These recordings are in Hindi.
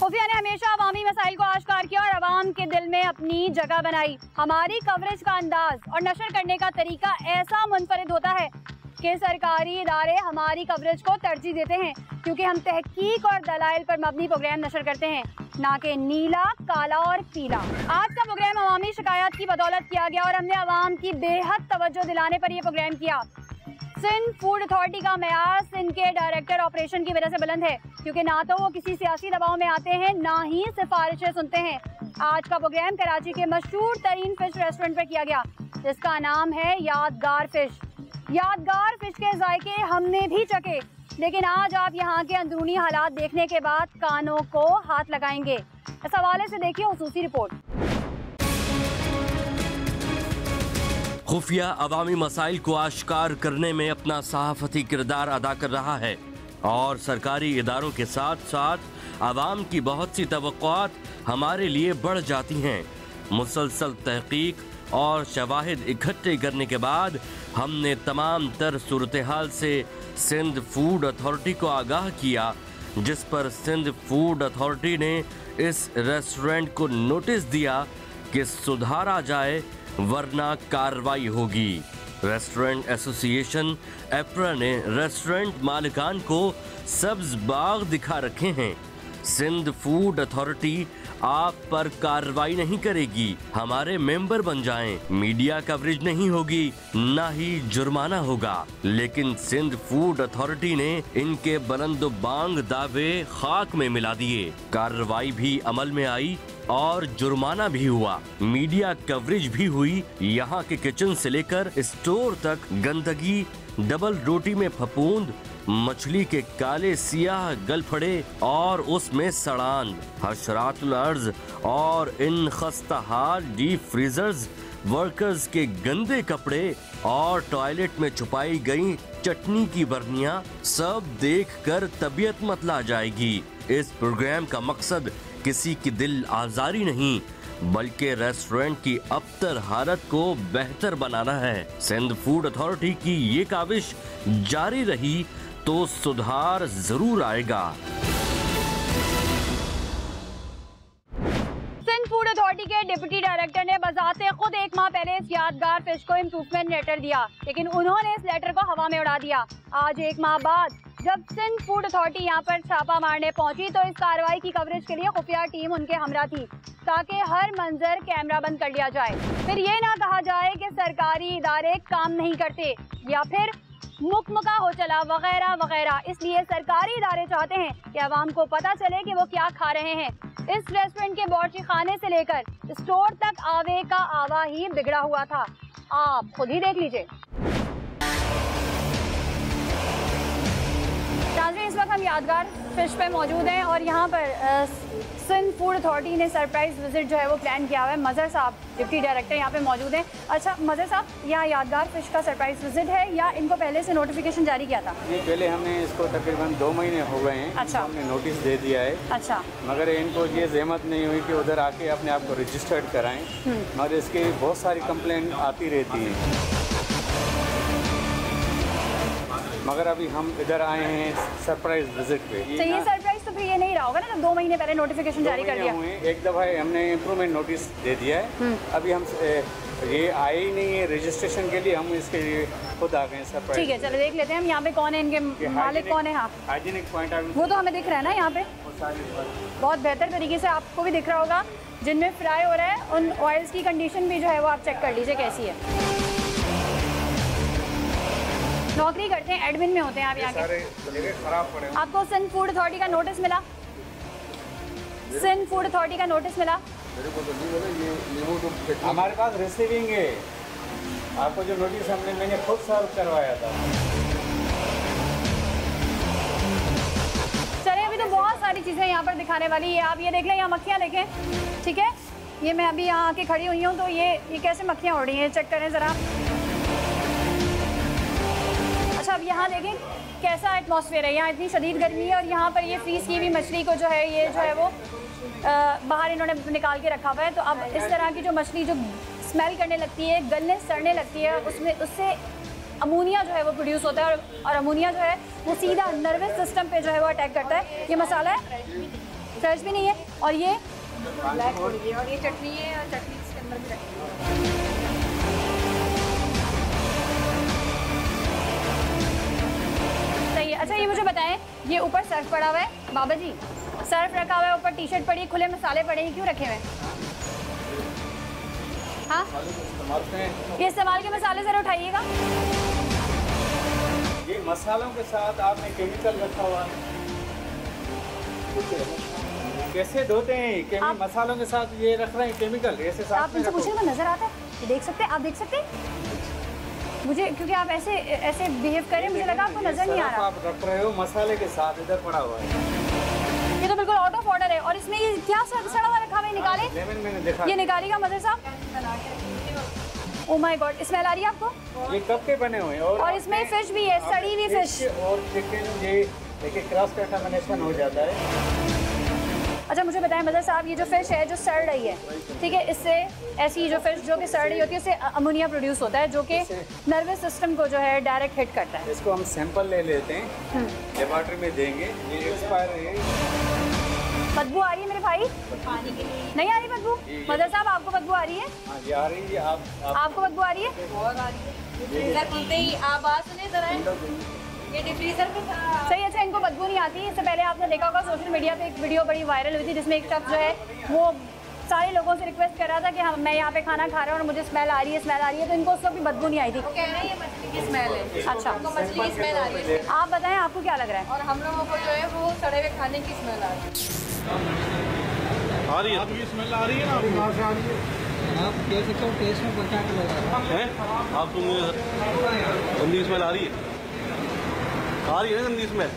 खुफिया ने हमेशा अवामी मसाइल को आश्कार किया और अवाम के दिल में अपनी जगह बनाई। हमारी कवरेज का अंदाज और नशर करने का तरीका ऐसा मुनफरिद होता है कि सरकारी इदारे हमारी कवरेज को तरजीह देते हैं, क्योंकि हम तहकीक और दलाइल पर मबनी प्रोग्राम नशर करते हैं, ना कि नीला, काला और पीला। आज का प्रोग्राम अवामी शिकायत की बदौलत किया गया और हमने अवाम की बेहद तवज्जो दिलाने पर यह प्रोग्राम किया। सिंध फूड अथॉरिटी का मयार सिंध के डायरेक्टर ऑपरेशन की वजह से बुलंद है, क्योंकि ना तो वो किसी सियासी दबाव में आते हैं, ना ही सिफारिशें सुनते हैं। आज का प्रोग्राम कराची के मशहूर तरीन फिश रेस्टोरेंट पर किया गया, जिसका नाम है यादगार फिश। यादगार फिश के जायके हमने भी चखे, लेकिन आज आप यहाँ के अंदरूनी हालात देखने के बाद कानों को हाथ लगाएंगे। इस हवाले से देखिए खुसूसी रिपोर्ट। खुफिया अवामी मसाइल को आश्कार करने में अपना सहाफती किरदार अदा कर रहा है और सरकारी इदारों के साथ साथ आवाम की बहुत सी तवक्कुआत हमारे लिए बढ़ जाती हैं। मुसलसल तहकीक और शवाहिद इकट्ठे करने के बाद हमने तमाम तर सूरत हाल से सिंध फूड अथॉरिटी को आगाह किया, जिस पर सिंध फूड अथॉरिटी ने इस रेस्टोरेंट को नोटिस दिया कि सुधारा जाए वरना कार्रवाई होगी। रेस्टोरेंट एसोसिएशन एप्रा ने रेस्टोरेंट मालिकान को सब्ज बाग दिखा रखे हैं। सिंध फूड अथॉरिटी आप पर कार्रवाई नहीं करेगी, हमारे मेंबर बन जाएं। मीडिया कवरेज नहीं होगी, ना ही जुर्माना होगा। लेकिन सिंध फूड अथॉरिटी ने इनके बुलंदबांग दावे खाक में मिला दिए। कार्रवाई भी अमल में आई और जुर्माना भी हुआ, मीडिया कवरेज भी हुई। यहाँ के किचन से लेकर स्टोर तक गंदगी, डबल रोटी में फफूंद, मछली के काले सियाह गलफड़े और उसमें सड़ान, हशरातुल अर्ज और इन खस्ताहाल डीप फ्रीजर्स, वर्कर्स के गंदे कपड़े और टॉयलेट में छुपाई गई चटनी की बर्नियां, सब देखकर तबीयत मतला जाएगी। इस प्रोग्राम का मकसद किसी की दिल आजारी नहीं, बल्कि रेस्टोरेंट की अबतर हालत को बेहतर बनाना है। सिंध फूड अथॉरिटी की ये काविश जारी रही तो सुधार जरूर आएगा। सिंध फूड अथॉरिटी के डिप्टी डायरेक्टर ने बजाते खुद एक माह पहले इस यादगार फिश को इम्प्रूवमेंट लेटर दिया, लेकिन उन्होंने इस लेटर को हवा में उड़ा दिया। आज एक माह बाद जब सिंध फूड अथॉरिटी यहाँ पर छापा मारने पहुंची तो इस कार्रवाई की कवरेज के लिए खुफिया टीम उनके हमरा थी, ताकि हर मंजर कैमरा बंद कर लिया जाए। फिर ये ना कहा जाए कि सरकारी इदारे काम नहीं करते या फिर मुकमुका हो चला वगैरह वगैरह। इसलिए सरकारी इदारे चाहते हैं कि आवाम को पता चले कि वो क्या खा रहे हैं। इस रेस्टोरेंट के बावर्ची खाने से लेकर स्टोर तक आवे का आवा ही बिगड़ा हुआ था, आप खुद ही देख लीजिए। इस वक्त हम यादगार फिश पे मौजूद हैं और यहाँ पर सिंध फूड अथॉरिटी ने सरप्राइज विजिट जो है वो प्लान किया हुआ है। मज़हर साहब डिप्टी डायरेक्टर यहाँ पे मौजूद हैं। अच्छा मज़हर साहब, यहाँ यादगार फिश का सरप्राइज विजिट है या इनको पहले से नोटिफिकेशन जारी किया था? जी, पहले हमने इसको तकरीबन 2 महीने हो गए हैं। अच्छा, हमने नोटिस दे दिया है। अच्छा, मगर इनको ये जहमत नहीं हुई कि उधर आके अपने आप को रजिस्टर्ड कराएं, मगर इसकी बहुत सारी कंप्लेंट आती रहती हैं। मगर अभी हम इधर आए हैं सरप्राइज विजिट पे। तो ये सरप्राइज तो फिर ये नहीं रहा होगा ना, 2 महीने पहले नोटिफिकेशन जारी कर दिया। एक दफ़ा हमने इम्प्रूवमेंट नोटिस दे दिया है। अभी हम ये आए ही नहीं है रजिस्ट्रेशन के लिए, हम इसके लिए खुद आ गए सरप्राइज। ठीक है, चलो देख लेते हैं हम यहाँ पे कौन है, इनके मालिक कौन है। हाँ, हाइजीनिक पॉइंट वो तो हमें दिख रहा है ना यहाँ पे, बहुत बेहतर तरीके से आपको भी दिख रहा होगा। जिनमें फ्राई हो रहा है उन ऑयल्स की कंडीशन भी जो है वो आप चेक कर लीजिए कैसी है। नौकरी करते हैं, एडमिन में होते हैं आप यहाँ के। खराब पड़े। आपको सिंध फूड अथॉरिटी का नोटिस मिला? सिंध फूड अथॉरिटी का नोटिस मिला? हमारे पास रिसीविंग है। आपको जो नोटिस मैंने खुद सर्व करवाया था। चलिए, अभी तो बहुत सारी चीज़ें यहाँ पर दिखाने वाली है। आप ये देख लें, यहाँ मक्खियाँ देखें, ठीक है। ये मैं अभी यहाँ आके खड़ी हुई हूँ तो ये कैसे मक्खियाँ उड़ रही हैं, चेक करें ज़रा। अच्छा, अब यहाँ देखें कैसा एटमॉस्फेयर है। यहाँ इतनी शदीद गर्मी है और यहाँ पर ये फ्रीज की हुई मछली को जो है ये जो है वो बाहर इन्होंने निकाल के रखा हुआ है। तो अब इस तरह की जो मछली जो स्मेल करने लगती है, गलने सड़ने लगती है, उससे अमोनिया जो है वो प्रोड्यूस होता है और अमोनिया जो है वो सीधा नर्वस सिस्टम पे जो है वो अटैक करता है। ये मसाला है, फ्रेश भी नहीं है। और ये ब्लैक हो रही है और ये चटनी है और चटनी इसके अंदर भी रखी है। सही है। अच्छा ये मुझे बताएं, ये ऊपर सर्फ पड़ा हुआ है बाबा जी, सर्फ रखा हुआ है, ऊपर टी शर्ट पड़ी है, खुले मसाले पड़े हैं, क्यों रखे हुए हैं? हाँ ये इस्तेमाल के मसाले जरा उठाइएगा। ये मसालों के साथ आपने केमिकल रखा हुआ है, कैसे धोते हैं? मसालों के साथ ये रख रहे हैं केमिकल, ऐसे साथ आप इनसे पूछिए तो नजर आता है, ये देख सकते हैं, आप देख सकते हैं मुझे, क्योंकि आप ऐसे ऐसे बिहेव कर रहे हैं, मुझे लगा आपको नजर नहीं आ रहा। आप रख रहे हो मसाले के साथ, इधर पड़ा हुआ है। ये तो बिल्कुल आउट ऑफ ऑर्डर है। और इसमें ये क्या सड़ा हुआ रखा हुआ है? निकाले, लेमन मैंने देखा, ये निकालिएगा मदर साहब। ओह माय गॉड, स्मेल आ रही है आपको? ये कब के बने हुए हैं? और इसमें फिश भी है, सड़ी हुई फिश। और चिकन, ये देखिए क्रॉस कंटामिनेशन हो जाता है। अच्छा मुझे बताएं मदर साहब, ये जो फिश है जो सड़ रही है, ठीक है, इससे ऐसी जो फिश जो कि सड़ रही होती है उससे अमोनिया प्रोड्यूस होता है जो कि नर्वस सिस्टम को जो है डायरेक्ट हिट करता है। इसको हम सैंपल ले लेते हैं, लेबोरेटरी में देंगे। ये एक्सपायर है। बदबू आ रही है मेरे भाई? पानी के लिए नहीं आ रही बदबू? मदर साहब आपको बदबू आ रही है? हाँ ये आ रही है। आपको बदबू आ रही है? बहुत आ रही है। डिफ्रीजर खुलते ही आप बात सुने जरा, ये डिफ्रीजर में सही। अच्छा इनको बदबू नहीं आती। इससे पहले आपने देखा होगा सोशल मीडिया पे एक वीडियो बड़ी वायरल हुई थी जिसमें एक शख्स जो है वो सारे लोगों से रिक्वेस्ट कर रहा था कि हाँ मैं यहाँ पे खाना खा रहा हूँ और मुझे स्मेल आ रही है, स्मेल आ रही है, तो इनको उस वक्त भी बदबू नहीं आई थी। वो कह रहे हैं ये मछली की स्मेल है। अच्छा उनको मछली की स्मेल आ रही है आप बताएं आपको क्या लग रहा है? और हम लोगों को जो है वो सड़े हुए खाने की स्मेल आ रही है। आ रही है, आपकी स्मेल आ रही है ना? आपकी कहाँ से आ रही है? आप देख सकते हो टेस्ट में क्या लग रहा है? आप गंदी स्मेल आ रही है? आ रही है ना गंदी स्मेल?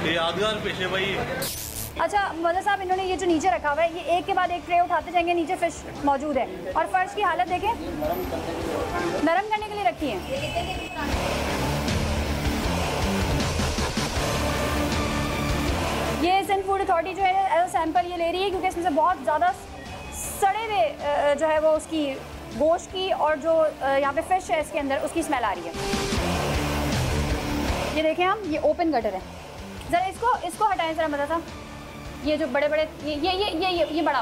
ये यादगार पेश है भाई। अच्छा मदर साहब, इन्होंने ये जो नीचे रखा हुआ है, ये एक के बाद एक ट्रे उठाते जाएंगे, नीचे फिश मौजूद है और फर्श की हालत देखें, नरम करने के लिए रखी है। ये सिंध फूड अथॉरिटी जो है एज अ सैंपल ये ले रही है क्योंकि इसमें से बहुत ज़्यादा सड़े हुए जो है वो उसकी गोश्त की और जो यहाँ पे फिश है इसके अंदर उसकी स्मेल आ रही है। ये देखें हम, ये ओपन गटर है, ज़रा इसको हटाएं ज़रा मदर साहब। ये जो बड़े बड़े ये बड़ा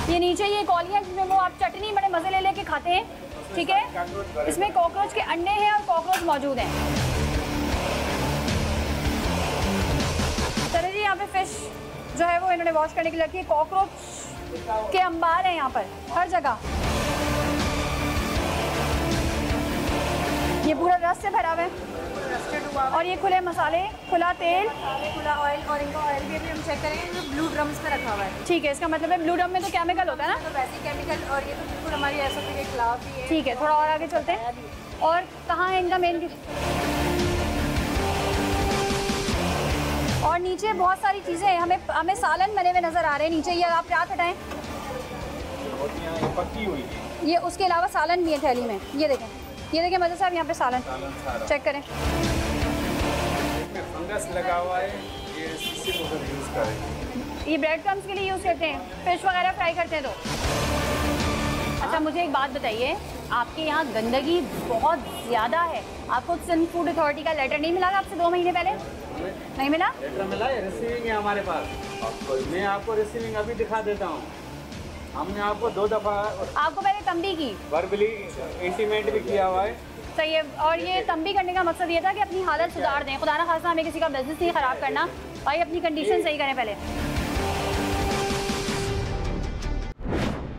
ये नीचे ये कौलियाँ जिसमें वो आप चटनी बड़े मज़े ले लेके खाते हैं, ठीक है, इसमें कॉकरोच के अंडे हैं और कॉकरोच मौजूद हैं। चलिए जी, यहाँ पे फिश जो है वो इन्होंने वॉश करने के लिए रखी है। कॉकरोच के अंबार हैं यहाँ पर हर जगह। ये पूरा रस से भरा हुआ है और ये खुले मसाले, खुला तेल, खुला ऑयल, और इनका ऑयल भी अभी हम चेक करेंगे जो ब्लू ड्रम्स में रखा हुआ है। ठीक है, इसका मतलब है ब्लू ड्रम में तो केमिकल होता है ना? तो वैसे केमिकल, और ये तो बिल्कुल हमारी SOP के खिलाफ ही है। ठीक है, थोड़ा और आगे चलते हैं। और कहाँ है इनका मेन? और नीचे बहुत सारी चीज़ें हैं, हमें सालन बने हुए नज़र आ रहे हैं नीचे। ये आप क्या हटाएं, पकी हुई है। ये उसके अलावा सालन भी है थैली में। ये देखें मदर साहब, यहाँ पे सालन चेक करें। फंगस लगा हुआ है, ये सिर्फ उधर यूज़ करें। ये ब्रेड क्रम्स के लिए यूज़ करते हैं, फिश वगैरह फ्राई करते हैं तो। अच्छा मुझे एक बात बताइए, आपके यहाँ गंदगी बहुत ज़्यादा है, आपको सिंध फूड अथॉरिटी का लेटर नहीं मिला था आपसे 2 महीने पहले? नहीं मिला? लेटर मिला है, रिसीविंग है हमारे पास। मैं आपको रिसीविंग अभी दिखा देता हूँ। हमने आपको 2 दफ़ा आपको पहले तंबी की, वर्बली इंटीमेट भी किया हुआ है। सही है। और ये तंबी करने का मकसद ये था कि अपनी हालत सुधार दें। खुदा ना खास्ता हमें किसी का बिजनेस नहीं ख़राब करना, भाई अपनी कंडीशन सही करें पहले।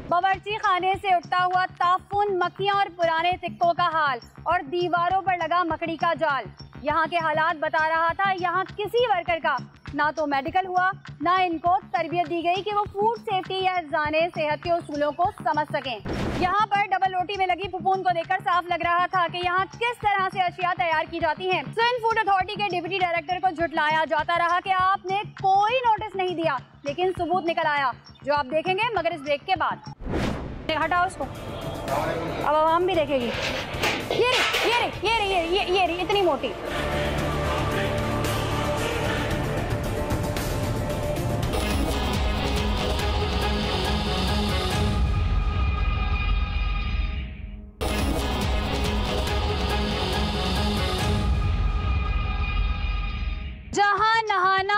बावर्ची खाने से उठता हुआ ताफुन, मक्खियाँ और पुराने सिक्कों का हाल और दीवारों पर लगा मकड़ी का जाल। यहाँ के हालात बता रहा था, यहाँ किसी वर्कर का ना तो मेडिकल हुआ, ना इनको तरबियत दी गई कि वो फूड सेफ्टी या हिफ्ज़ाने सेहत के उसूलों को समझ सकें। यहाँ पर डबल रोटी में लगी पुपून को देखकर साफ लग रहा था कि यहाँ किस तरह से अशिया तैयार की जाती हैं। सिंध फूड अथॉरिटी के डिप्टी डायरेक्टर को झुटलाया जाता रहा कि आपने कोई नोटिस नहीं दिया, लेकिन सबूत निकल आया जो आप देखेंगे मगर इस ब्रेक के बाद। हटाओ उसको, अब आवाम भी देखेगी। ये रही इतनी मोटी। जहाँ नहाना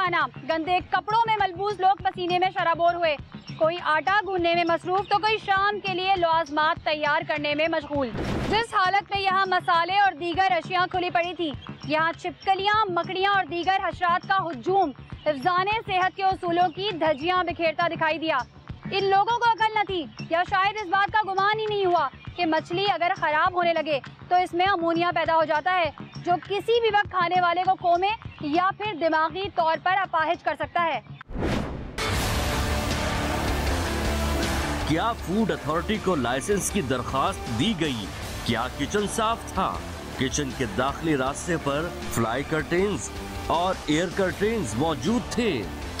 खाना, गंदे कपड़ों में मलबूस लोग पसीने में शराबोर हुए, कोई आटा गूंदने में मसरूफ तो कोई शाम के लिए लवाजमात तैयार करने में मशगूल। जिस हालत में यहाँ मसाले और दीगर अशियाँ खुली पड़ी थी, यहाँ छिपकलियाँ, मकड़ियाँ और दीगर हशरात का हुजूम हिफ्ज़ाने सेहत के उसूलों की धज्जियाँ बिखेरता दिखाई दिया। इन लोगों को अकल न थी या शायद इस बात का गुमान ही नहीं हुआ कि मछली अगर ख़राब होने लगे तो इसमें अमोनिया पैदा हो जाता है, जो किसी भी वक्त खाने वाले को कोमे या फिर दिमागी तौर पर अपाहिज कर सकता है। क्या फूड अथॉरिटी को लाइसेंस की दरखास्त दी गई? क्या किचन साफ था? किचन के दाखिली रास्ते पर फ्लाई कर्टेन्स और एयर कर्टेन्स मौजूद थे?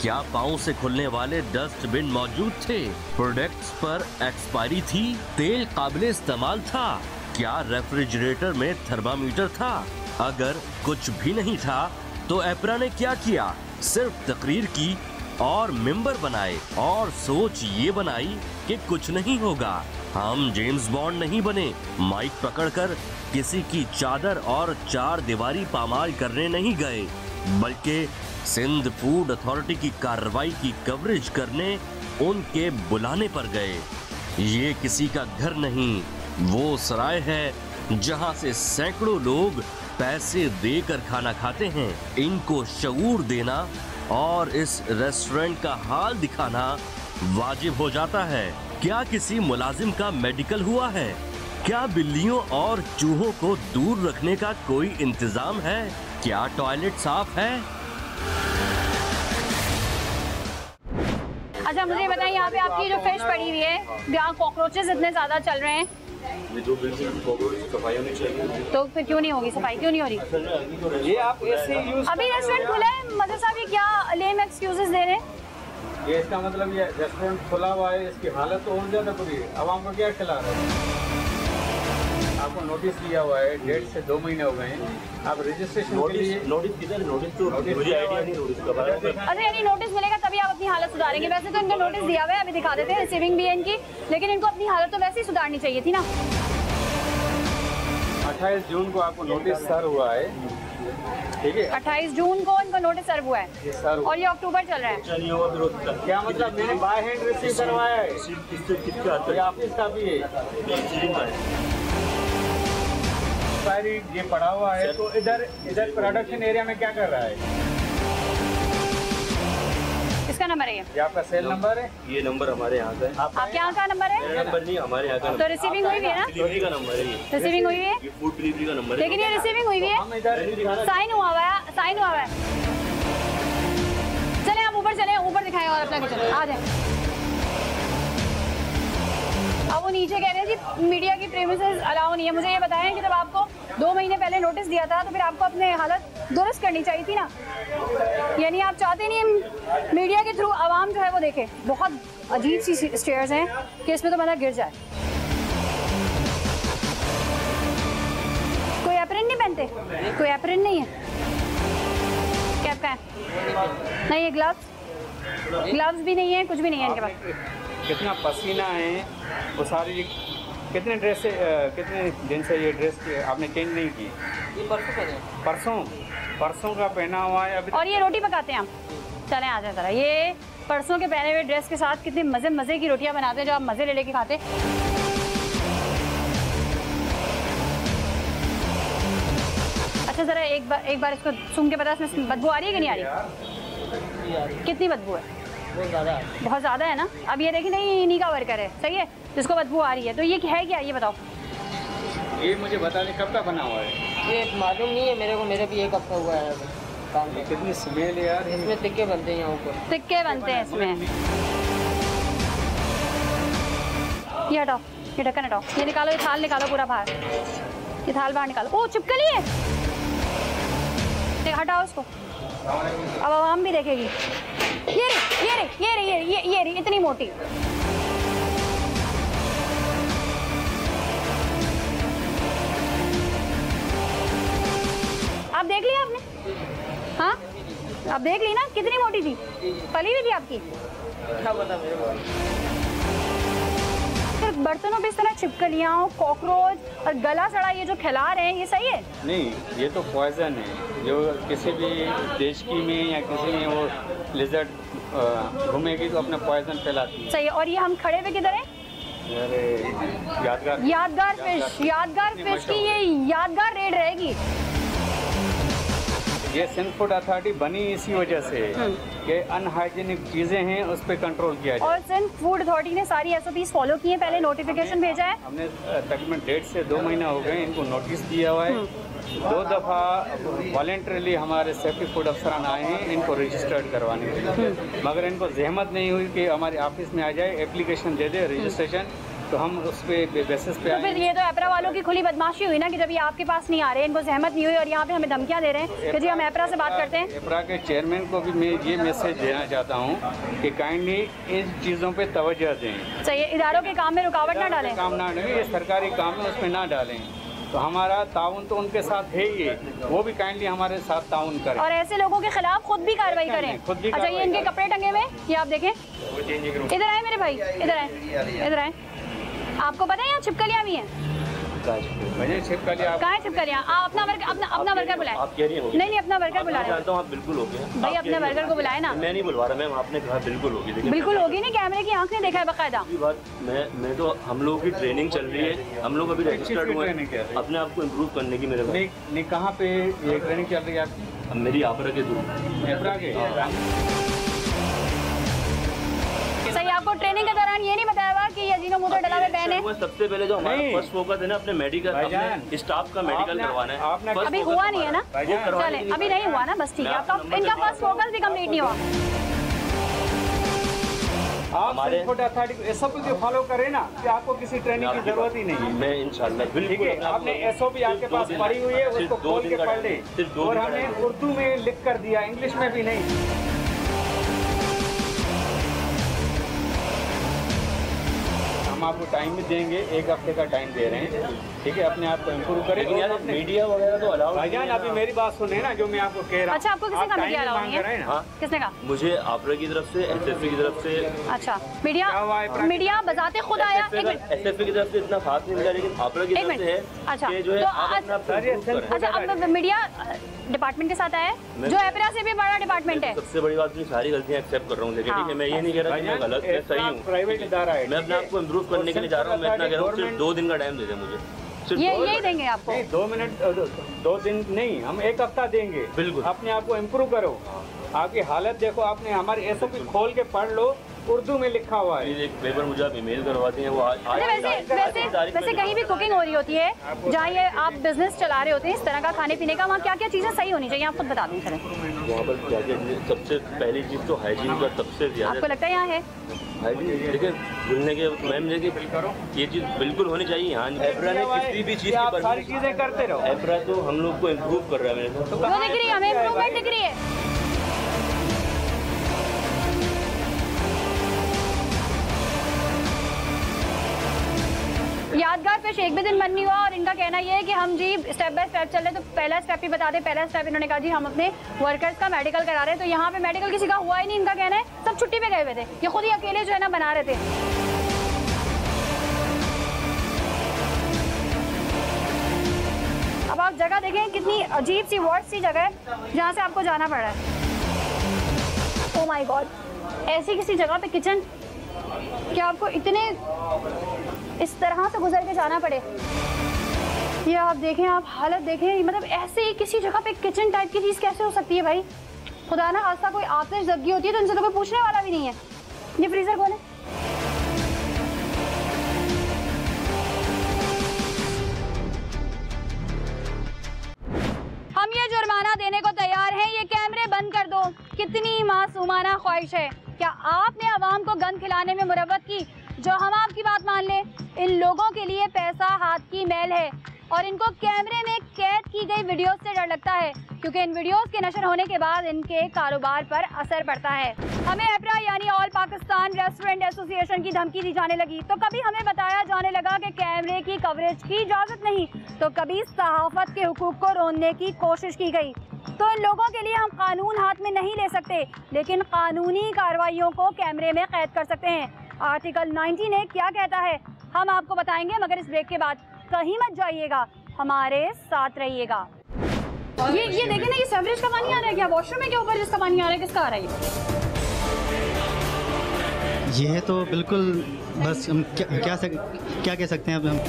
क्या पाँव से खुलने वाले डस्टबिन मौजूद थे? प्रोडक्ट्स पर एक्सपायरी थी? तेल काबिल इस्तेमाल था? क्या रेफ्रिजरेटर में थर्मामीटर था? अगर कुछ भी नहीं था तो एपरा ने क्या किया? सिर्फ तकरीर की और मेंबर बनाए और सोच ये बनाई कि कुछ नहीं होगा। हम जेम्स बॉन्ड नहीं बने, माइक पकड़कर किसी की चादर और चार दीवारी पामाल करने नहीं गए, बल्कि सिंध फूड अथॉरिटी की कार्रवाई की कवरेज करने उनके बुलाने पर गए। ये किसी का घर नहीं, वो सराय है जहां से सैकड़ों लोग पैसे देकर खाना खाते हैं। इनको शऊर देना और इस रेस्टोरेंट का हाल दिखाना वाजिब हो जाता है। क्या किसी मुलाजिम का मेडिकल हुआ है? क्या बिल्लियों और चूहों को दूर रखने का कोई इंतजाम है? क्या टॉयलेट साफ है? अच्छा मुझे बताइए, यहाँ पे आपकी जो फिश पड़ी हुई है, यहाँ कॉकरोचेस इतने ज्यादा चल रहे हैं, जो सफाई होनी चाहिए, तो फिर क्यों नहीं होगी सफाई? क्यों नहीं हो रही? ये आप ऐसे यूज, अभी रेस्टोरेंट खुला है, मदर साहब ये क्या लेम एक्सक्यूजेस दे रहे हैं? ये इसका मतलब ये रेस्टोरेंट खुला हुआ है, इसकी हालत तो और ज्यादा बुरी है। आवाम को क्या खिला रहे हैं? आपको नोटिस दिया हुआ है, 1.5 से 2 महीने हो गए हैं। आप रजिस्ट्रेशन के लिए नोटिस किधर? नोटिस तो मुझे आइडिया नहीं नोटिस का बारे में। अच्छा यानी नोटिस मिलेगा तभी आप अपनी हालत सुधारेंगे? वैसे तो इनको नोटिस दिया हुआ है, अभी दिखा देते हैं, रिसीविंग भी है इनकी, लेकिन इनको अपनी हालत तो वैसे ही सुधारनी चाहिए थी ना। 28 जून को आपको नोटिस सर्व हुआ है, ठीक है? 28 जून को इनको नोटिस सर्व हुआ है सर्व, और ये अक्टूबर चल रहा है। क्या मतलब? मैंने बाय हैंड रिसीव करवाया है, ये ऑफिस का भी है, सारी ये पड़ा हुआ है। तो इधर प्रोडक्शन एरिया में क्या कर रहा है? किसका नंबर है ये आपका सेल नंबर है? ये नंबर हमारे यहाँ का है। आपके यहाँ का नंबर है? मेरा नंबर नहीं, हमारे यहाँ का। तो रिसीविंग हुई है ना? डिलीवरी का नंबर है ये। रिसीविंग हुई है, ये फूड डिलीवरी का नंबर है। लेकिन ये रिसीविंग हुई है, हम इधर साइन हुआ हुआ है, साइन हुआ हुआ है। चले आप ऊपर चले, ऊपर दिखाएं और अपना किचन आ जाए। अब वो नीचे कह रहे हैं जी मीडिया की प्रेमिसेस अलाउ नहीं है। मुझे ये बताएं कि जब आपको 2 महीने पहले नोटिस दिया था तो फिर आपको अपने हालत दुरुस्त करनी चाहिए थी ना। यानी आप चाहते नहीं मीडिया के थ्रू आवाम जो है वो देखे। बहुत अजीब सी स्टेयर्स हैं कि इसमें तो बंदा गिर जाए। कोई एप्रन नहीं पहनते? कोई एप्रन नहीं है? कैप का है? नहीं है। ग्लव्स भी नहीं है, कुछ भी नहीं है इनके पास। कितना पसीना है, वो सारी कितने ड्रेस से कितने दिन से ये ड्रेस आपने चेंज नहीं की? ये परसों पहने, परसों का पहना हुआ है अभी। और ये रोटी पकाते हैं हम। चलें आ जाए ज़रा। ये परसों के पहने हुए ड्रेस के साथ कितनी मज़े की रोटियां बनाते हैं जो आप मज़े ले लेके खाते। अच्छा ज़रा एक बार इसको सूंघ के बता, इसमें बदबू आ रही है कि नहीं आ रही? कितनी बदबू है? बहुत ज़्यादा है ना। अब ये देखिए, नहीं इन्हीं का वर्कर है, सही है, जिसको बदबू आ रही है। तो ये है क्या, ये बताओ। ये मुझे बता दें कब का बना हुआ है? ये मालूम नहीं है मेरे को, मेरे भी एक हफ्ता हुआ है काम पे। कितनी स्मेल है यार। इसमें तिक्के बनते हैं यहाँ ऊपर, तिक्के बनते हैं इसमें। ये हटाओ, ये ढक्कन हटाओ, ये निकालो, ये थाल निकालो पूरा बाहर, ये थाल बाहर निकालो। ओ चिपकली है, हटाओ उसको। अब आवाम भी देखेगी। ये रे इतनी मोटी। आप देख लिया आपने? हाँ आप देख ली ना कितनी मोटी थी, पली हुई थी आपकी। क्या पता मेरे को। फिर बर्तनों पे इस तरह छिपकलियाँ, कॉकरोच और गला सड़ा ये जो खिला रहे हैं, ये सही है? नहीं, ये तो पॉइजन है। जो किसी भी देश की में या किसी में वो लिजर्ड घूमेगी तो अपना पॉइजन फैलाती है। सही है। और ये हम खड़े हुए किधर हैं? यादगार फिश की ये यादगार रेड रहेगी। ये सिंध फूड अथॉरिटी बनी इसी वजह से कि अनहाइजीनिक चीजें हैं उस पर कंट्रोल किया जाए। और सिंध फूड अथॉरिटी ने सारी SOPs फॉलो की हैं, पहले नोटिफिकेशन भेजा है। हमने तकरीबन 1.5 से 2 महीना हो गए इनको नोटिस दिया हुआ है। 2 दफ़ा वॉलेंटरली हमारे सेफ्टी फूड अफसरान आए हैं इनको रजिस्टर्ड करवाने के लिए, मगर इनको जहमत नहीं हुई कि हमारे ऑफिस में आ जाए, एप्लीकेशन दे दे रजिस्ट्रेशन, तो हम उस पे बेसिस पे तो फिर ये तो एपरा वालों की खुली बदमाशी हुई ना कि जब ये आपके पास नहीं आ रहे, इनको जहमत नहीं हुई और यहाँ पे हमें धमकियाँ दे रहे हैं कि जी हम एपरा से बात करते हैं। एपरा के चेयरमैन को भी मैं ये मैसेज देना चाहता हूँ कि काइंडली इन चीज़ों पे तवज्जो दें। सही है, इदारों के काम में रुकावट ना डालें। काम ना डालें, ये सरकारी काम है उसमें ना डालें। तो हमारा ताउन तो उनके साथ है ही, वो भी काइंडली हमारे साथ ताउन करें और ऐसे लोगों के खिलाफ खुद भी कार्रवाई करें। अच्छा, ये इनके कपड़े टंगे हुए, ये आप देखें। इधर आए मेरे भाई, इधर आए, इधर आए। आपको पता है यहाँ छिपकलियाँ भी हैं? छिपकलियाँ कहाँ है छिपकलियाँ? आप अपना वर्कर बुलाए। आप कह रही हैं नहीं, अपना वर्कर बुला रहे हैं। आप बिल्कुल हो गए भाई, अपने वर्कर को बुलाए ना। मैं नहीं बुलवा रहा मैम, आपने कहा बिल्कुल होगी। बिल्कुल होगी नहीं, कैमरे की आंख ने देखा है बकायदा। मैं तो हम लोगों की ट्रेनिंग चल रही है, हम लोग अभी रजिस्टर्ड हुए हैं अपने आप को इम्प्रूव करने की। मेरे नहीं, कहाँ पे ये ट्रेनिंग चल रही है आपकी? मेरी आपरा के थ्रू। एपरा के सही। आपको ट्रेनिंग के दौरान ये नहीं बताया हुआ कि ये अजीनोमोटो डला हुआ बैन है? सबसे पहले जो हमारा फर्स्ट फोकस है ना अपने मेडिकल, अपने स्टाफ का मेडिकल करवाना है। अभी हुआ नहीं है ना? चले, अभी नहीं हुआ ना, बस ठीक है। आपका इनका फर्स्ट फोकस भी कंप्लीट नहीं हुआ। आप सिंध फूड अथॉरिटी को SOP फॉलो करें ना कि आपको किसी ट्रेनिंग की जरूरत ही नहीं है। मैं इंशाल्लाह ठीक है, आपने SOP आपके पास पड़ी हुई है, उसको खोल के पढ़ ले। और हमने उर्दू में लिख कर दिया, इंग्लिश में भी नहीं। हम आपको टाइम भी देंगे, 1 हफ्ते का टाइम दे रहे हैं, ठीक है? अपने आप को इम्प्रूव करें। मीडिया वगैरह तो अलाउ भाईजान, अभी मेरी बात सुने ना जो मैं आपको कह रहा हूँ। अच्छा, आपको किसने कहा मीडिया अलाउ नहीं है? हाँ, किसने कहा? मुझे आपरा की तरफ से, SFP की तरफ से। अच्छा, मीडिया बजाते खुद आया। SFP की तरफ से इतना खास नहीं मिला, लेकिन आपरा की तरफ से है। अच्छा, जो है अब मीडिया डिपार्टमेंट के साथ आया, जो एपरा से भी बड़ा डिपार्टमेंट है। सबसे बड़ी बात, सारी गलतियाँ एक्सेप्ट कर रहा हूँ, लेकिन ठीक है, मैं ये नहीं कह रहा कि मैं गलत, मैं सही हूँ। प्राइवेट इदारा है, मैं अपने आप को इम्प्रूव करने के लिए जा रहा हूँ। मैं इतना कह रहा हूँ, सिर्फ 2 दिन का टाइम दे दें मुझे। यही देंगे आपको? 2 मिनट, 2 दिन नहीं, हम 1 हफ्ता देंगे। बिल्कुल, अपने आप को इम्प्रूव करो। आपकी हालत देखो, आपने हमारी SOP खोल के पढ़ लो, उर्दू में लिखा हुआ है। एक पेपर मुझे आप ईमेल करवाते हैं, वो वैसे कहीं भी कुकिंग हो रही होती है, जहाँ ये आप बिजनेस चला रहे होते हैं इस तरह का खाने पीने का, वहाँ क्या क्या चीज़ें सही होनी चाहिए, आप खुद बता दें। वहाँ पर क्या क्या सबसे पहली चीज़ तो हाइजीन का सबसे ज़्यादा। आपको लगता है यहाँ है हाइजीन? देखिए, भूलने के मैम ये चीज़ बिल्कुल होनी चाहिए। हाँ, एपरा ने किसी भी चीज़ की सारी चीज़ें करते रहो। एपरा तो हम लोग को इम्प्रूव कर रहा है। मेरे तो दिख रही है, हमें इम्प्रूवमेंट दिख रही है। यादगार फिश एक भी दिन बंद नहीं हुआ और इनका कहना ये है कि हम जी स्टेप बाय स्टेप चल रहे, तो पहला स्टेप ही बता दें। पहला स्टेप इन्होंने कहा जी हम अपने वर्कर्स का मेडिकल करा रहे हैं, तो यहाँ पे मेडिकल किसी का हुआ ही नहीं। इनका कहना है सब छुट्टी पे गए हुए थे, ये खुद ही अकेले जो है ना बना रहे थे। अब आप जगह देखें, कितनी अजीब सी वर्ड सी जगह है जहाँ से आपको जाना पड़ रहा है। ओह माय गॉड, ऐसी किसी जगह पे किचन, क्या आपको इतने इस तरह से गुजर के जाना पड़े? ये आप देखें, आप हालत देखें, मतलब ऐसे ही किसी जगह पे किचन टाइप की चीज़ कैसे हो सकती है भाई? खुदा ना खास्ता कोई आतिश जगी होती है तो इनसे तो कोई पूछने वाला भी नहीं है। ये फ्रीजर कौन है? हम ये जुर्माना देने को तैयार हैं, ये कैमरे बंद कर दो। कितनी मासूमाना ख्वाहिश है, क्या आपने आवाम को गंद खिलाने में मुरव्वत की जो हम आपकी बात मान लें? इन लोगों के लिए पैसा हाथ की मैल है और इनको कैमरे में कैद की गई वीडियोस से डर लगता है, क्योंकि इन वीडियोस के नशर होने के बाद इनके कारोबार पर असर पड़ता है। हमें एपरा यानी ऑल पाकिस्तान रेस्टोरेंट एसोसिएशन की धमकी दी जाने लगी, तो कभी हमें बताया जाने लगा कि कैमरे की कवरेज की इजाज़त नहीं, तो कभी सहाफ़त के हुकूक को रोकने की कोशिश की गई। तो इन लोगों के लिए हम कानून हाथ में नहीं ले सकते, लेकिन कानूनी कार्रवाइयों को कैमरे में कैद कर सकते हैं। आर्टिकल 19A क्या कहता है? हम आपको बताएंगे, मगर इस ब्रेक के बाद कहीं मत जाइएगा, हमारे साथ रहिएगा। ये देखिए ना, ये सीवरेज का पानी आ रहा है क्या? वॉशरूम के ऊपर जिसका पानी आ रहा है, किसका आ रहा है ये तो बिल्कुल, बस हम क्या कह सकते हैं अब हम।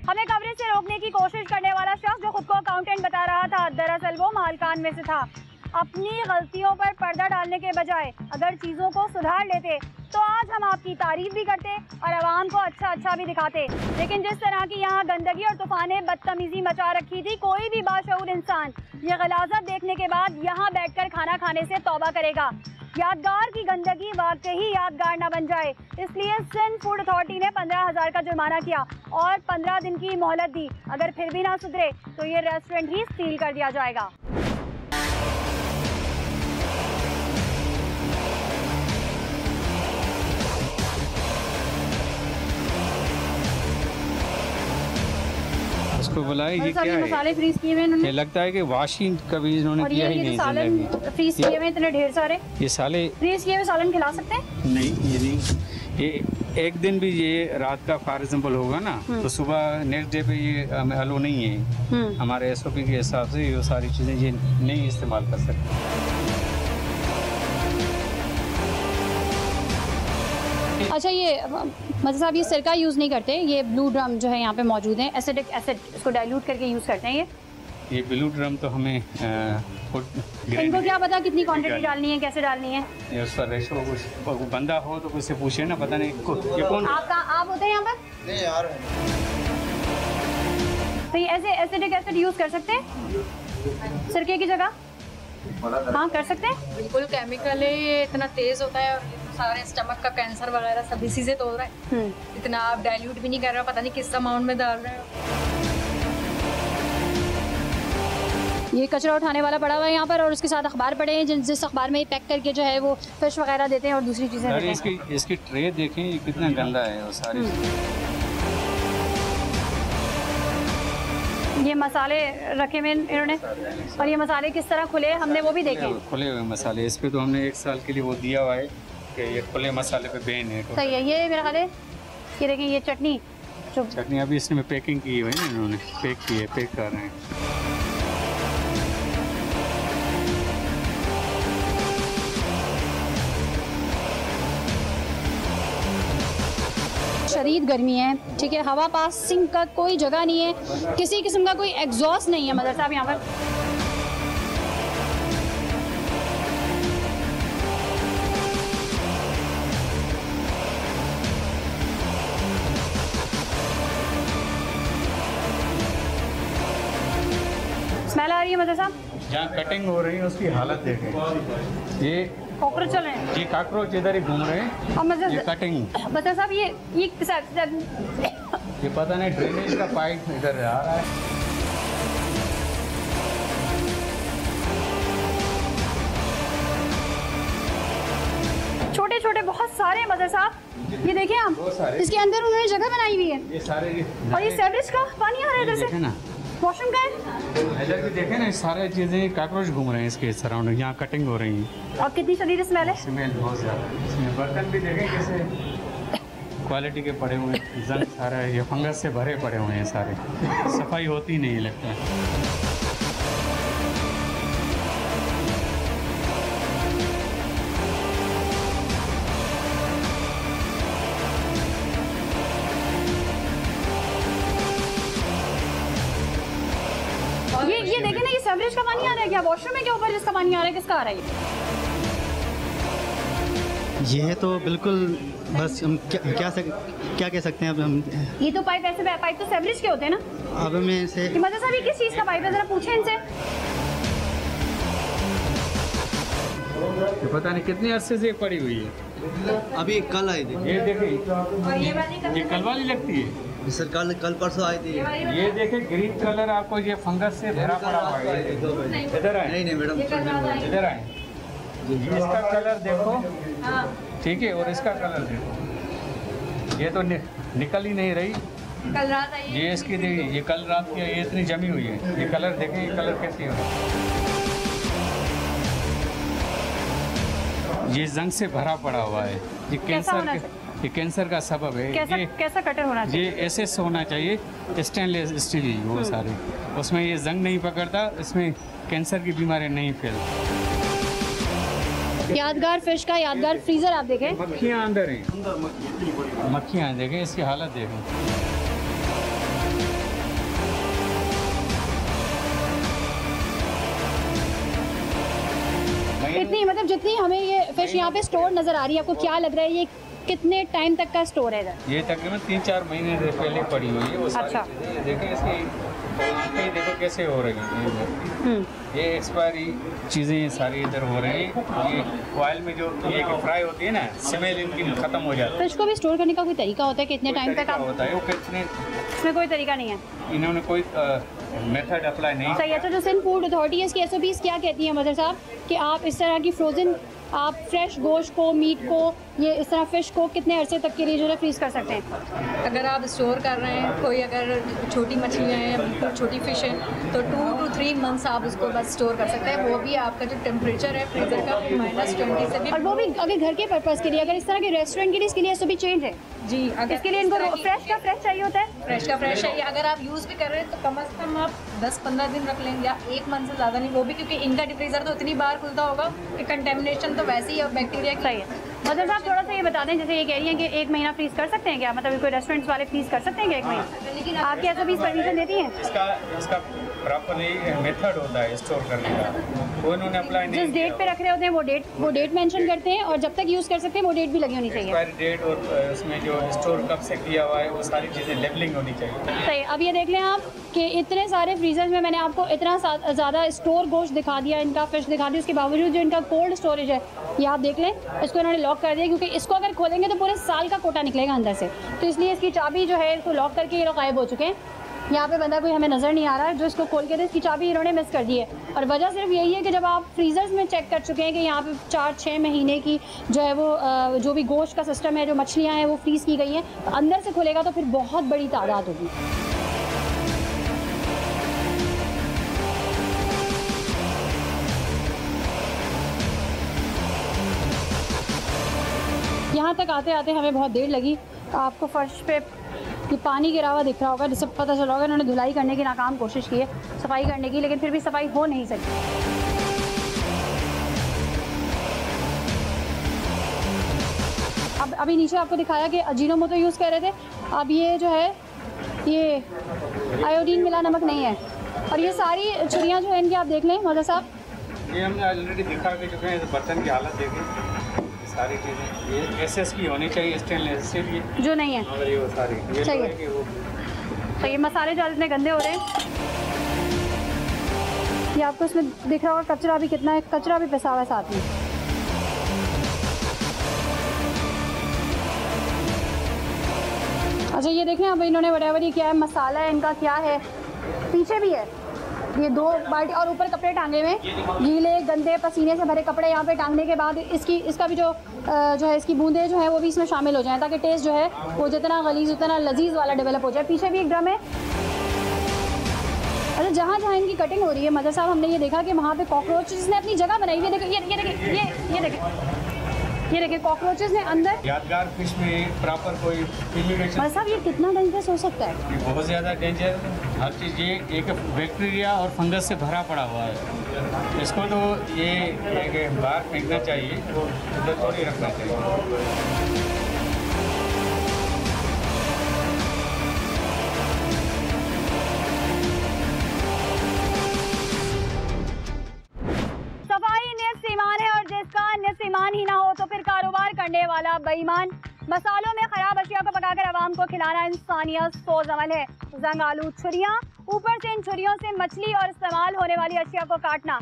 हमें कवरेज से रोकने की कोशिश करने वाला शख्स जो खुद को अकाउंटेंट बता रहा था, दरअसल वो मालकान में से था। अपनी गलतियों पर पर्दा डालने के बजाय अगर चीज़ों को सुधार लेते तो आज हम आपकी तारीफ भी करते और आवाम को अच्छा भी दिखाते। लेकिन जिस तरह की यहाँ गंदगी और तूफान ने बदतमीजी मचा रखी थी, कोई भी बाशऊर इंसान ये गलाजत देखने के बाद यहाँ बैठकर खाना खाने से तौबा करेगा। यादगार की गंदगी वाकई यादगार न बन जाए, इसलिए सिंध फूड अथॉरिटी ने 15,000 का जुर्माना किया और 15 दिन की मोहलत दी। अगर फिर भी ना सुधरे तो ये रेस्टोरेंट ही सील कर दिया जाएगा। उसको बुलाए, ये क्या है? मसाले फ्रीज किए हुए इन्होंने। ये लगता है कि वॉशिंग कभी इन्होंने किया ही नहीं। सालन फ्रीज किए हुए इतने ढेर सारे, ये साले फ्रीज किए हुए सालन खिला सकते हैं? नहीं, ये नहीं। ये एक दिन भी ये रात का फॉर एग्जाम्पल होगा ना, तो सुबह नेक्स्ट डे पे ये अलो नहीं है। हमारे SOP के हिसाब से ये सारी चीज़ें ये नहीं इस्तेमाल कर सकते। अच्छा, ये मतलब साहब ये सिरका यूज़ नहीं करते, ये ब्लू ड्रम जो है यहाँ पे मौजूद है, एसिडिक एसिड इसको डाइल्यूट करके यूज़ करते हैं। ये ब्लू ड्रम तो हमें इनको क्या पता कितनी क्वांटिटी डालनी है, कैसे डालनी है? ये उस पर रेशो कुछ बंदा हो तो उससे पूछे ना, पता नहीं ये कौन। आप होते हैं यहाँ पर? नहीं यार, तो ये ऐसे एसिडिक एसिड यूज़ कर सकते हैं सिरके की जगह? हाँ, कर सकते हैं। बिल्कुल केमिकल है, ये इतना तेज होता है और सारे स्टमक का कैंसर वगैरह सब इसी से तो हो रहा है। इतना आप डाइल्यूट भी नहीं कर रहे हो, पता नहीं किस अमाउंट में डाल रहे हो। ये कचरा उठाने वाला पड़ा हुआ है यहाँ पर और उसके साथ अखबार पड़े हैं, जिस अखबार में पैक करके जो है वो फिश वगैरह देते हैं और दूसरी चीज़ें देते हैं। इसकी ट्रे देखें, ये कितना गंदा है वो सारी। ये मसाले रखे हुए इन्होंने, और ये मसाले किस तरह खुले हमने वो भी देखे। खुले हुए मसाले, इस पे तो हमने 1 साल के लिए वो दिया हुआ है कि ये खुले मसाले पे बैन है। सही है। ये मेरा ख्याल है, ये देखें, ये चटनी अभी इसमें पैकिंग की हुई है ना, इन्होंने पैक की है, पैक कर रहे हैं। शदीद गर्मी है, ठीक है, हवा पासिंग का कोई जगह नहीं है, किसी किस्म का कोई एग्जॉस्ट नहीं है मदर साहब यहाँ पर। स्मेल आ रही है मदर साहब। जहाँ कटिंग हो रही है उसकी हालत देखें, ये कॉकरोच चल रहे हैं, ये कॉकरोच इधर ही घूम रहे हैं। और ये कटिंग, मदर साहब ये ये पता नहीं ड्रेनेज का पाइप इधर आ रहा है। छोटे छोटे बहुत सारे मदर साहब, ये देखिए आप, इसके अंदर उन्होंने जगह बनाई हुई है। ये सारे और ये सीवरेज का पानी आ रहा है इधर से, ना वॉशरूम का है। इधर भी देखें ना, सारे चीज़ें कॉकरोच घूम रहे हैं इसके सराउंडिंग, यहाँ कटिंग हो रही है। और कितनी शदीद स्मेल है। स्मेल बहुत ज़्यादा। इसमें बर्तन भी देखें कैसे क्वालिटी के पड़े हुए हैं, जंग सारा ये फंगस से भरे पड़े हुए हैं सारे, सफाई होती नहीं लगता है। ये देखें ना, ये सीवरेज का पानी आ रहा है क्या? वॉशरूम के ऊपर जिसका पानी आ रहा है, किसका आ रहा है ये तो बिल्कुल, बस हम क्या कह सकते हैं अब हम। ये तो पाइप, ऐसे पाइप तो सीवरेज के होते हैं ना। अब मैं से मदर साहब, ये किस चीज़ का पाइप है, जरा पूछें इनसे। ये पता नहीं कितने अरसे से पड़ी हुई है, अभी कल आई थी। ये देखिए, ये कल वाली लगती है सर, कल परसों आई थी। ये देखे ग्रीन कलर आपको ये फंगस से भरा पड़ा हुआ है। इधर आए, नहीं मैडम, इधर आए, इसका कलर देखो, ठीक है, और इसका कलर देखो, ये तो निकल ही नहीं रही। कल रात आई ये इसकी देखिए, ये कल रात की ये इतनी जमी हुई है। ये कलर देखें, ये कलर कैसी है, ये जंग से भरा पड़ा हुआ है। ये कैंसर का सबब है। कैसा कटर होना चाहिए? ये एसएस होना चाहिए, स्टेनलेस स्टील वो सारे, उसमें ये जंग नहीं पकड़ता, इसमें कैंसर की बीमारी नहीं फैलती। यादगार फिश का यादगार फ्रीजर आप देखें, मक्खियाँ अंदर हैं, मक्खियाँ देखें, इसकी हालत देखें। इतनी मतलब जितनी हमें ये फिश यहाँ पे स्टोर नजर आ रही है, आपको क्या लग रहा है ये कितने टाइम तक का स्टोर है? ये तकरीबन 3-4 महीने से पहले पड़ी हुई है वो सारी अच्छा। चीज़ें। देखें इसकी आँखें देखो कैसे हो रही हैं। ये एक्सपायरी चीज़ें ये सारी इधर हो रही हैं। ये ऑयल में जो ये फ्राई होती है ना, स्मेल इनकी खत्म हो जाती है। फिश को भी स्टोर करने का कोई तरीका होता है? कितने टाइम तक आप? होता है वो कितने, इसमें कोई तरीका नहीं है, इन्होंने कोई मेथड अप्लाई नहीं। सही है। तो जो सिंध फूड अथॉरिटी है, इसकी SOPs क्या कहती है मदर साहब, कि आप इस तरह की फ्रोजन, आप फ्रेश गोश्त को, मीट को, ये इस तरह फिश को कितने अरसे तक के लिए जो है फ्रीज कर सकते हैं? अगर आप स्टोर कर रहे हैं, कोई अगर छोटी मछलियाँ हैं या बिल्कुल छोटी फ़िश है, तो 2 to 3 मंथ्स आप उसको बस स्टोर कर सकते हैं। वो भी आपका जो टेम्परेचर है फ्रीज़र का -20 से भी, और वो भी अगर घर के पर्पज़ के लिए, अगर इस तरह के रेस्टोरेंट के लिए इसके लिए SOP चेंज है जी। अगर इसके लिए इनको फ्रेश का फ्रेश चाहिए होता है, फ्रेश का फ्रेश है। अगर आप यूज़ भी कर रहे हैं तो कम से कम आप 10-15 दिन रख लेंगे, या 1 मंथ से ज़्यादा नहीं। वो भी क्योंकि इनका डिफ्रीज़र तो इतनी बार खुलता होगा कि कंटेमिनेशन तो वैसे ही है, बैक्टीरिया सही है। मतलब साहब थोड़ा सा ये बता दें, जैसे ये कह रही हैं कि 1 महीना फ्रीज कर सकते हैं क्या? मतलब कोई रेस्टोरेंट्स वाले फ्रीज कर सकते हैं क्या 1 महीना? लेकिन आपकी SOPs परमिशन देती हैं? इसका प्रॉपरली मेथड होता है स्टोर करने का, वो इन्होंने अप्लाई नहीं। जिस डेट पे रख रहे होते हैं वो डेट मेंशन करते हैं, और जब तक यूज़ कर सकते हैं वो डेट भी लगी होनी चाहिए। एक्सपायरी डेट और उसमें जो स्टोर कब से किया हुआ है वो सारी चीज़ें लेबलिंग होनी चाहिए। सही। अब ये देख लें आप कि इतने सारे फ्रीजर्स में मैंने आपको इतना ज़्यादा स्टोर गोश्त दिखा दिया, इनका फिश दिखा दिया, उसके बावजूद जो इनका कोल्ड स्टोरेज है ये आप देख लें, इसको इन्होंने लॉक कर दिया, क्योंकि इसको अगर खोलेंगे तो पूरे साल का कोटा निकलेगा अंदर से। तो इसलिए इसकी चाबी जो है, इसको लॉक करके ये लोग गायब हो चुके हैं। यहाँ पे बंदा कोई हमें नज़र नहीं आ रहा है जो इसको खोल के दे, इसकी चाबी इन्होंने मिस कर दी है। और वजह सिर्फ यही है कि जब आप फ्रीज़र्स में चेक कर चुके हैं कि यहाँ पे 4-6 महीने की जो है वो जो भी गोश्त का सिस्टम है, जो मछलियाँ हैं वो फ्रीज़ की गई हैं, तो अंदर से खुलेगा तो फिर बहुत बड़ी तादाद होगी। यहाँ तक आते आते हमें बहुत देर लगी। आपको फर्श पे ये पानी गिरा हुआ दिख रहा होगा, जिससे पता चला होगा इन्होंने धुलाई करने की नाकाम कोशिश की है, सफाई करने की, लेकिन फिर भी सफाई हो नहीं सकी। अब अभी नीचे आपको दिखाया कि अजीनोमोटो यूज़ कर रहे थे, अब ये जो है ये आयोडीन मिला नमक नहीं है। और ये सारी छुरियाँ जो है इनकी आप देख लें मौलवी साहब, ये हमने ऑलरेडी दिखा के चुके हैं। बर्तन की हालत देखें, सारी चीज़ें ये SS की होनी चाहिए, स्टेनलेस स्टील की जो नहीं है, मगर ये वो सारी ये चाहिए। है कि वो तो ये मसाले जो इतने गंदे हो रहे हैं, ये आपको इसमें दिख रहा होगा कचरा भी कितना है, कचरा भी पिसा हुआ है साथ में। अच्छा ये देखें, अब इन्होंने वटेवर ये क्या है, मसाला है इनका क्या है, पीछे भी है ये 2 बाल्टी, और ऊपर कपड़े टांगे हुए, गीले गंदे पसीने से भरे कपड़े यहाँ पे टांगने के बाद इसका भी जो है इसकी बूंदें जो है वो भी इसमें शामिल हो जाएं, ताकि टेस्ट जो है वो जितना गलीज उतना लजीज वाला डेवलप हो जाए। पीछे भी एक ड्रम है। अच्छा जहाँ जहाँ इनकी कटिंग हो रही है मदर साहब, हमने ये देखा कि वहाँ पे कॉकरोचेस ने अपनी जगह बनाई हुई है। ये देखिए कॉकरोचेस ने अंदर। यादगार फिश में प्रॉपर कोई फ्यूमिगेशन। मदर साहब ये कितना डेंजरस हो सकता है? ये बहुत ज़्यादा डेंजर, हर चीज़ ये एक बैक्टीरिया और फंगस से भरा पड़ा हुआ है। इसको तो ये बाहर फेंकना चाहिए, वो इधर थोड़ी रखना चाहिए। ईमान ही ना हो तो फिर कारोबार करने वाला बेईमान। मसालों में खराब अशिया को पकाकर आवाम को खिलाना इंसानियत सोज अमल है। जंग आलू छुरियां, ऊपर से इन छुरियों से मछली और इस्तेमाल होने वाली अशिया को काटना,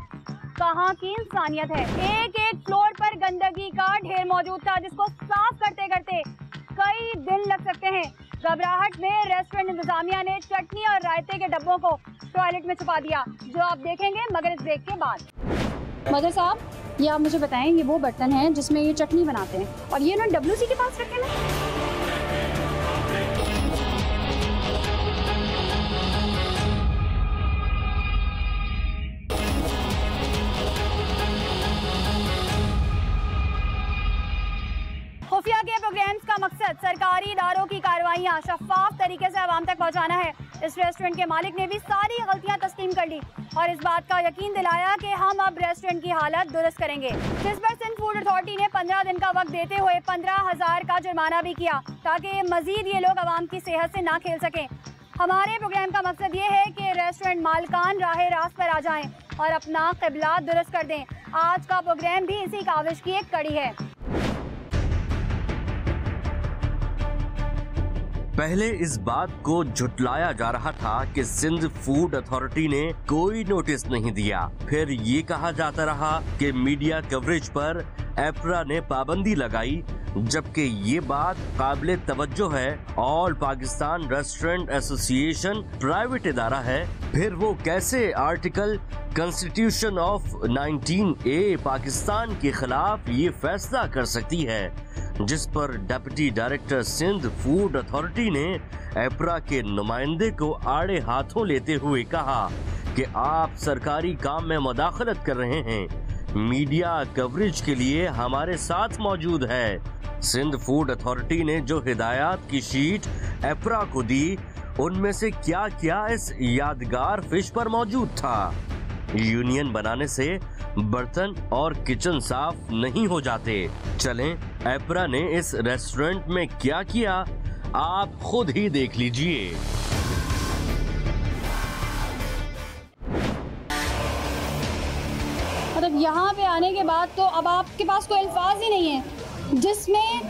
कहाँ की इंसानियत है। एक एक फ्लोर पर गंदगी का ढेर मौजूद था, जिसको साफ करते करते कई दिन लग सकते हैं। घबराहट में रेस्टोरेंट इंतजामिया ने चटनी और रायते के डब्बों को टॉयलेट में छुपा दिया, जो आप देखेंगे मगर इस ब्रेक के बाद। मदर साहब ये आप मुझे बताएं, ये वो बर्तन है जिसमें ये चटनी बनाते हैं और ये इन्होंने WC के पास रखे हैं। खुफिया के प्रोग्राम्स का मकसद सरकारी इदारों की कार्रवाइयाँ शफाफ तरीके से आवाम तक पहुँचाना है। इस रेस्टोरेंट के मालिक ने भी सारी गलतियाँ तस्लीम कर ली और इस बात का यकीन दिलाया कि हम अब रेस्टोरेंट की हालत दुरुस्त करेंगे, जिस पर सिंध फूड अथॉरिटी ने 15 दिन का वक्त देते हुए 15,000 का जुर्माना भी किया ताकि मजीद ये लोग आवाम की सेहत से ना खेल सकें। हमारे प्रोग्राम का मकसद ये है कि रेस्टोरेंट मालकान राह रास्त पर आ जाएं और अपना क़िबला दुरुस्त कर दें। आज का प्रोग्राम भी इसी काविश की एक कड़ी है। पहले इस बात को झुटलाया जा रहा था कि सिंध फूड अथॉरिटी ने कोई नोटिस नहीं दिया, फिर ये कहा जाता रहा कि मीडिया कवरेज पर एपरा ने पाबंदी लगाई, जबकि ये बात काबिले तवज्जो है। All Pakistan restaurant association private इदारा है, फिर वो कैसे article constitution of 19A Pakistan के खिलाफ ये फैसला कर सकती है, जिस पर deputy director Sindh food authority ने एपरा के नुमाइंदे को आड़े हाथों लेते हुए कहा कि आप सरकारी काम में मुदाखलत कर रहे हैं, मीडिया कवरेज के लिए हमारे साथ मौजूद है। सिंध फूड अथॉरिटी ने जो हिदायत की शीट एपरा को दी, उनमें से क्या क्या इस यादगार फिश पर मौजूद था। यूनियन बनाने से बर्तन और किचन साफ नहीं हो जाते। चलें एपरा ने इस रेस्टोरेंट में क्या किया, आप खुद ही देख लीजिए। मतलब यहाँ पे आने के बाद तो अब आपके पास कोई अल्फाज ही नहीं है। जिसमें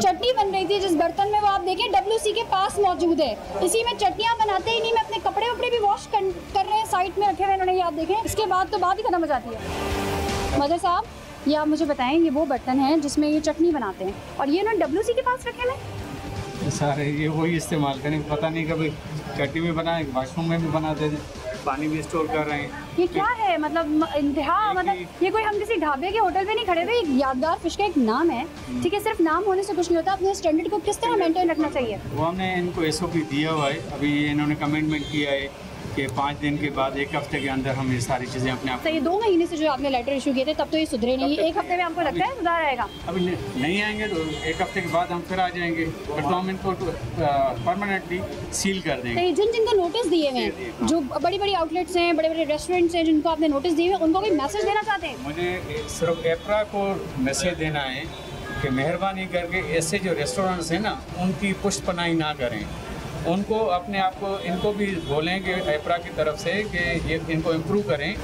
चटनी बन रही थी, जिस बर्तन में वो आप देखें WC के पास मौजूद है, इसी में चटनियाँ बनाते ही नहीं, मैं अपने कपड़े वपड़े भी वॉश कर रहे हैं, साइड में रखे हुए इन्होंने, ये आप देखें। इसके बाद तो बात ही खत्म हो जाती है। मदर साहब, ये आप मुझे बताएं, ये वो बर्तन हैं जिसमें ये चटनी बनाते हैं और ये इन्होंने WC के पास रखे हैं? सारे ये वही इस्तेमाल करें, पता नहीं कभी चटनी में बनाए, वॉशरूम में भी बनाते थे, पानी भी स्टोर कर रहे हैं। ये क्या है? मतलब इंतहा, मतलब ये कोई हम किसी ढाबे के होटल में नहीं खड़े हुए। यादगार फिश का एक नाम है, ठीक है, सिर्फ नाम होने से कुछ नहीं होता। अपने स्टैंडर्ड को किस तरह मेंटेन रखना चाहिए, वो हमने इनको SOP दिया हुआ है। अभी इन्होंने कमिटमेंट किया है कि 5 दिन के बाद 1 हफ्ते के अंदर हम ये सारी चीज़ें अपने आप। तो ये 2 महीने से जो आपने लेटर इशू किए थे तब तो ये सुधरे नहीं, 1 हफ्ते में आपको लगता है सुधार आएगा? अभी नहीं आएंगे तो 1 हफ्ते के बाद हम फिर आ जाएंगे, फिर तो हम इनको परमानेंटली सील कर देंगे। तो जिन जिनको नोटिस दिए हुए हैं, जो बड़ी बड़ी आउटलेट्स हैं, बड़े बड़े रेस्टोरेंट्स हैं जिनको आपने नोटिस दिए हुए, उनको कोई मैसेज देना चाहते हैं? मुझे सिर्फ एपरा को मैसेज देना है कि मेहरबानी करके ऐसे जो रेस्टोरेंट्स हैं ना, उनकी पुष्टपनाही ना करें। उनको अपने आप को, इनको भी बोलें कि एपरा की तरफ से कि ये इनको इम्प्रूव करें।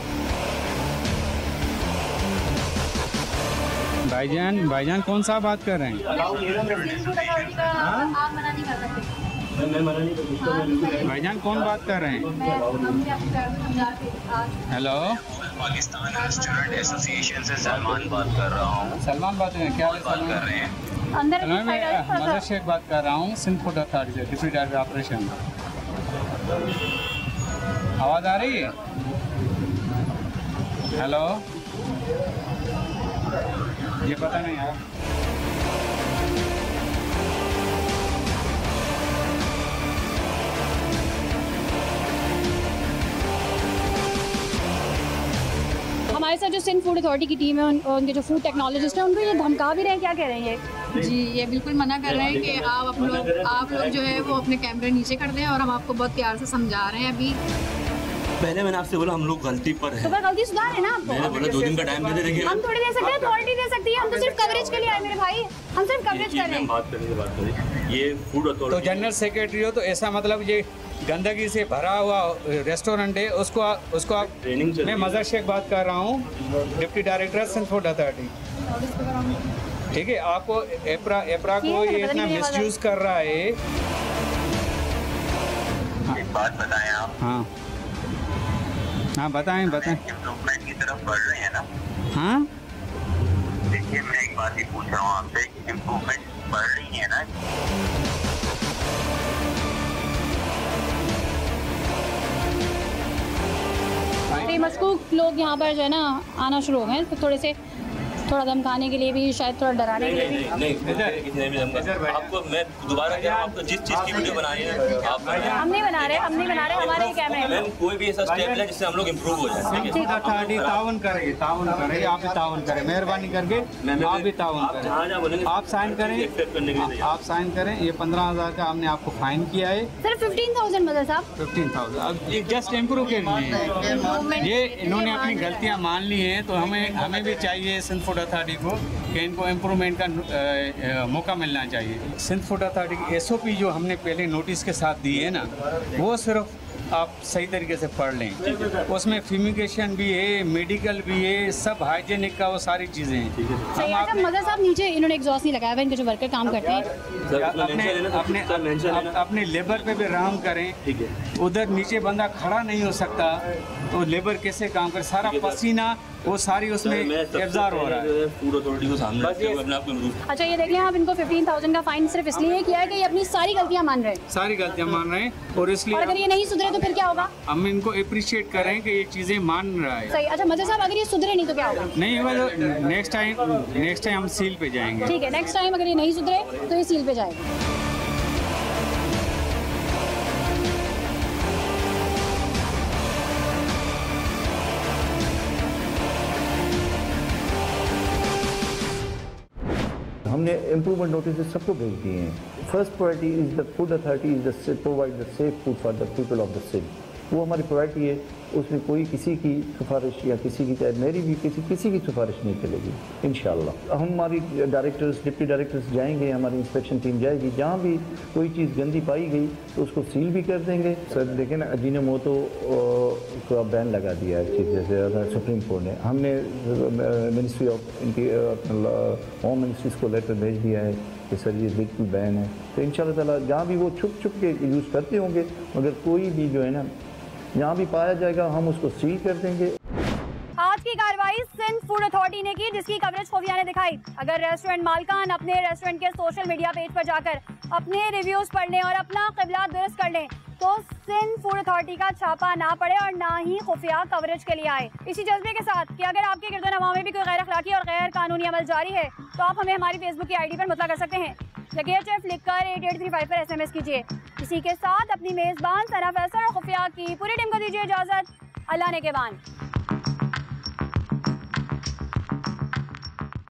भाईजान कौन सा बात कर रहे हैं? भाईजान कौन बात कर रहे हैं? हेलो, पाकिस्तान रेस्टोरेंट एसोसिएशन से सलमान बात कर रहा हूँ। सलमान बात कर रहे हैं? अंदर मैं मदर शेख बात कर रहा हूँ, सिंध फूड अथॉरिटी से, डिप्टी डायरेक्टर ऑपरेशन। आवाज़ आ रही है? हेलो, ये पता नहीं यार। हमारे साथ जो सिंध फूड अथॉरिटी की टीम है, उनके जो फूड टेक्नोलॉजिस्ट हैं, उनको ये धमका भी रहे हैं, क्या कह रहे हैं ये? जी, ये बिल्कुल मना कर रहे हैं कि आप लोग जो है वो अपने कैमरे नीचे कर दें, और हम आपको बहुत प्यार से समझा रहे हैं। अभी पहले मैंने आपसे बोला हम लोग गलती पर हैं। तो गलती सुधार है ना आपको? मैंने बोला 2 दिन का टाइम दे देखिए। हम थोड़ी दे सकते हैं, अथॉरिटी दे सकती है, हम तो सिर्फ कवरेज के लिए आए मेरे भाई, हम सिर्फ कवरेज कर रहे हैं। बात करें ये फूड अथॉरिटी। तो जनरल सेक्रेटरी हो तो ऐसा मतलब ये गंदगी से भरा हुआ रेस्टोरेंट है, उसको आप ट्रेनिंग। मैं मजर शेख बात कर रहा हूँ, deputy director Sindh food authority. ठीक है, आपको एपरा को ये इतना मिसयूज कर रहा है। एक बात बताएं आप। हाँ बताएं। इम्प्रूवमेंट की तरफ बढ़ रहे हैं ना? हाँ देखिए, मैं एक बात ही पूछ रहा हूँ आपसे, इम्प्रूवमेंट बढ़ रही है ना? मशकूक लोग यहाँ पर जो है ना आना शुरू हो गए, तो थोड़ा धमकाने के लिए भी, शायद थोड़ा डराने के लिए भी। आपको मैं दोबारा कह रहा हूं, आपको जिस चीज की वीडियो बनाई है आप हम नहीं बना रहे, हमारे ही कैमरे मैम कोई भी ऐसा स्टेप ले जिससे हम लोग इम्प्रूव हो जाए। ठीक है, ताउन करेंगे, आप भी ताउन करें, मेहरबानी करके आप भी ताउन करें, आप साइन करें, आप साइन करें। ये 15,000 का हमने आपको फाइन किया है। सिर्फ 15,000 मदर साहब, 15,000। अब ये जस्ट इम्प्रूव के लिए ये इन्होंने अपनी गलतियां मान ली हैं, तो हमें भी चाहिए सिंध फूड अथॉरिटी को कि इनको इम्प्रूवमेंट का मौका मिलना चाहिए। सिंध फूड अथॉरिटी की SOP जो हमने पहले नोटिस के साथ दी है ना, वो सिर्फ आप सही तरीके से पढ़ लें। उसमें फ्यूमिगेशन भी है, मेडिकल भी है, सब हाइजेनिक का वो सारी चीज़ें हैं। सही। अच्छा मदर साहब, नीचे इन्होंने एग्जॉस्ट नहीं लगाया हुआ, इनके जो वर्कर काम करते हैं, अपने लेबर पे भी रहम करें। ठीक है, उधर नीचे बंदा खड़ा नहीं हो सकता, तो लेबर कैसे काम करे? सारा पसीना वो सारी उसमें एब्जॉर्ब हो रहा है। फूड अथॉरिटी को सामने रखते हुए अपने आप को improve। अच्छा ये देखें आप, इनको 15,000 का फाइन सिर्फ इसलिए किया है कि ये अपनी सारी गलतियां मान रहे हैं, सारी गलतियां मान रहे हैं, और इसलिए और अगर ये नहीं सुधरे तो फिर क्या होगा? हम इनको अप्रिशिएट करें कि ये चीज़ें मान रहा है। सही। अच्छा मदर साहब, अगर ये सुधरे नहीं तो क्या होगा? नहीं हुआ तो नेक्स्ट टाइम हम सील पे जाएंगे। ठीक है, नेक्स्ट टाइम अगर ये नहीं सुधरे तो ये सील पे जाएगा। हमने इम्प्रूवमेंट नोटिस सबको भेज दिए हैं। First priority is the food authority is the provide the safe food for the people of the city. वो हमारी प्रायोरिटी है, उसमें कोई किसी की सिफारिश या किसी की, चाहे मेरी भी किसी की सिफारिश नहीं चलेगी इंशाअल्लाह। हमारी डायरेक्टर्स, डिप्टी डायरेक्टर्स जाएंगे, हमारी इंस्पेक्शन टीम जाएगी, जहाँ भी कोई चीज़ गंदी पाई गई तो उसको सील भी कर देंगे। सर देखें ना, अजीनोमोटो का बैन लगा दिया है चीज़, जैसे सुप्रीम कोर्ट ने, हमने मिनिस्ट्री ऑफ इनकी होम मिनिस्ट्रीज़ को लेटर भेज दिया है कि सर ये बिल्कुल बैन है। तो इंशाअल्लाह ताला जहाँ भी वो छुप के यूज़ करते होंगे, मगर कोई भी जो है ना, यहाँ भी पाया जाएगा हम उसको सील कर देंगे। आज की कार्रवाई सिंध फूड अथॉरिटी ने की, जिसकी कवरेज खुफिया ने दिखाई। अगर रेस्टोरेंट मालकान अपने रेस्टोरेंट के सोशल मीडिया पेज पर जाकर अपने रिव्यूज पढ़ लें और अपना क़िबला दुरुस्त कर लें, तो सिंध फूड अथॉरिटी का छापा ना पड़े और ना ही खुफिया कवरेज के लिए आए। इसी जज्बे के साथ कि अगर आपके गिरदोनवा में भी कोई गैर अखलाकी और गैर कानूनी अमल जारी है, तो आप हमें हमारी फेसबुक की ID पर मुतला कर सकते हैं। लगेचफ लिखकर 8835 पर SMS कीजिए। इसी के साथ अपनी मेज़बान सना फैसल और खुफिया की पूरी टीम को दीजिए इजाज़त। अल्लाह ने के बान।